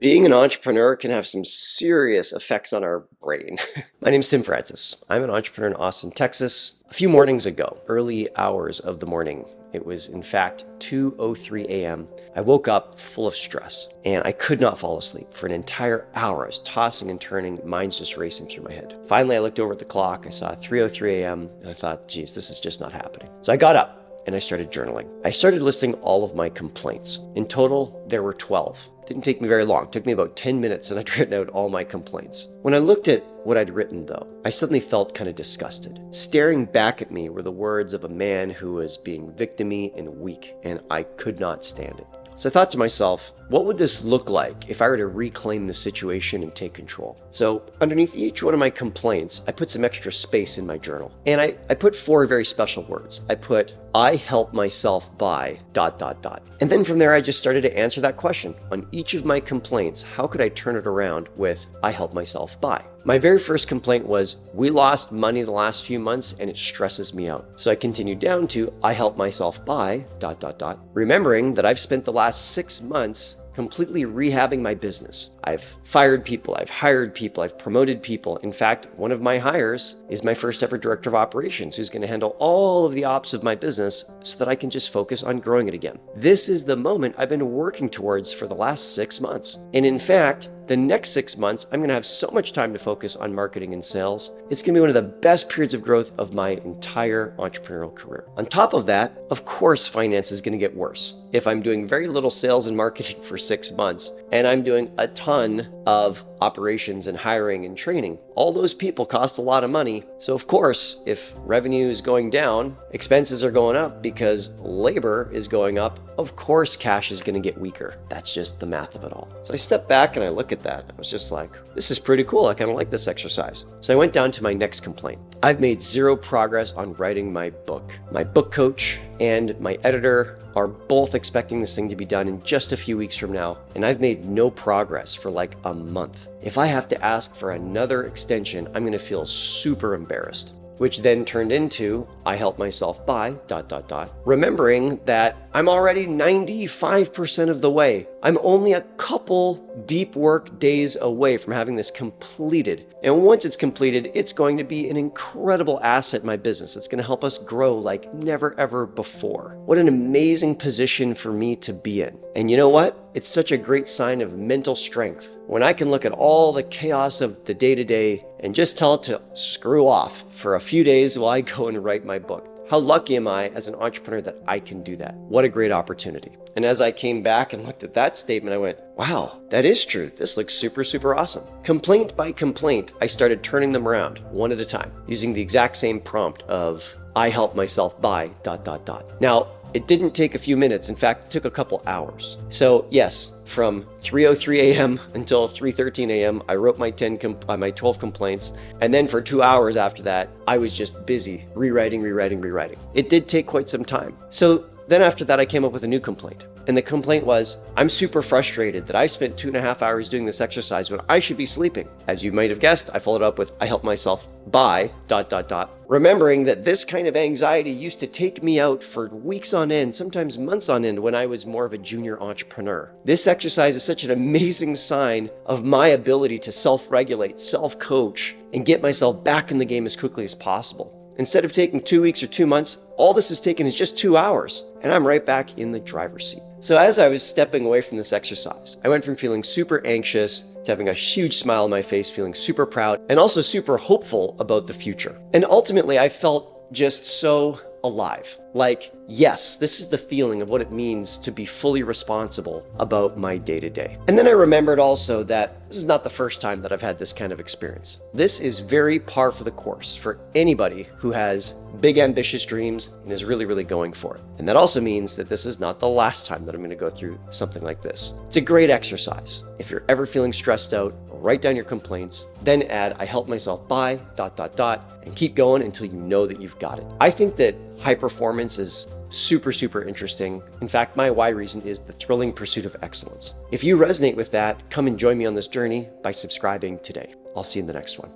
Being an entrepreneur can have some serious effects on our brain. My name's Tim Francis. I'm an entrepreneur in Austin, Texas. A few mornings ago, early hours of the morning, it was in fact 2:03 a.m. I woke up full of stress and I could not fall asleep. For an entire hour, I was tossing and turning, minds just racing through my head. Finally, I looked over at the clock. I saw 3:03 a.m. and I thought, geez, this is just not happening. So I got up and I started journaling. I started listing all of my complaints. In total, there were 12. Didn't take me very long. It took me about 10 minutes and I'd written out all my complaints. When I looked at what I'd written though, I suddenly felt kind of disgusted. Staring back at me were the words of a man who was being victim-y and weak, and I could not stand it. So I thought to myself, what would this look like if I were to reclaim the situation and take control? So underneath each one of my complaints, I put some extra space in my journal. And I put 4 very special words. I put, I help myself by ... And then from there, I just started to answer that question. On each of my complaints, how could I turn it around with, I help myself by? My very first complaint was, we lost money the last few months and it stresses me out. So I continued down to, I help myself by ... remembering that I've spent the last 6 months completely rehabbing my business. I've fired people, I've hired people, I've promoted people. In fact, one of my hires is my first ever director of operations who's going to handle all of the ops of my business so that I can just focus on growing it again. This is the moment I've been working towards for the last 6 months. And in fact, the next 6 months, I'm going to have so much time to focus on marketing and sales. It's going to be one of the best periods of growth of my entire entrepreneurial career. On top of that, of course, finance is going to get worse. If I'm doing very little sales and marketing for 6 months, and I'm doing a ton of operations and hiring and training, all those people cost a lot of money. So of course, if revenue is going down, expenses are going up because labor is going up, of course cash is going to get weaker. That's just the math of it all. So I stepped back and I look at that. I was just like, this is pretty cool. I kind of like this exercise. So I went down to my next complaint. I've made 0 progress on writing my book. My book coach and my editor are both expecting this thing to be done in just a few weeks from now, and I've made no progress for like a month. If I have to ask for another extension, I'm going to feel super embarrassed. Which then turned into, I help myself by ... remembering that I'm already 95% of the way. I'm only a couple deep work days away from having this completed. And once it's completed, it's going to be an incredible asset in my business. It's going to help us grow like never ever before. What an amazing position for me to be in. And you know what? It's such a great sign of mental strength when I can look at all the chaos of the day-to-day and just tell it to screw off for a few days while I go and write my book. How lucky am I as an entrepreneur that I can do that? What a great opportunity. And as I came back and looked at that statement, I went, wow, that is true. This looks super, super awesome. Complaint by complaint, I started turning them around one at a time using the exact same prompt of, I help myself by ... Now, it didn't take a few minutes. In fact, it took a couple hours. So yes, from 3:03 a.m. until 3:13 a.m., I wrote my 12 complaints. And then for 2 hours after that, I was just busy rewriting. It did take quite some time. So then after that, I came up with a new complaint. And the complaint was, I'm super frustrated that I spent 2.5 hours doing this exercise when I should be sleeping. As you might have guessed, I followed up with, I help myself by ... remembering that this kind of anxiety used to take me out for weeks on end, sometimes months on end when I was more of a junior entrepreneur. This exercise is such an amazing sign of my ability to self-regulate, self-coach, and get myself back in the game as quickly as possible. Instead of taking 2 weeks or 2 months, all this has taken is just 2 hours, and I'm right back in the driver's seat. So as I was stepping away from this exercise, I went from feeling super anxious to having a huge smile on my face, feeling super proud, and also super hopeful about the future. And ultimately, I felt just so alive. Like, yes, this is the feeling of what it means to be fully responsible about my day-to-day. And then I remembered also that this is not the first time that I've had this kind of experience. This is very par for the course for anybody who has big ambitious dreams and is really, really going for it. And that also means that this is not the last time that I'm going to go through something like this. It's a great exercise. If you're ever feeling stressed out, write down your complaints, then add, I help myself by ... and keep going until you know that you've got it. I think that high performance is super, super interesting. In fact, my why reason is the thrilling pursuit of excellence. If you resonate with that, come and join me on this journey by subscribing today. I'll see you in the next one.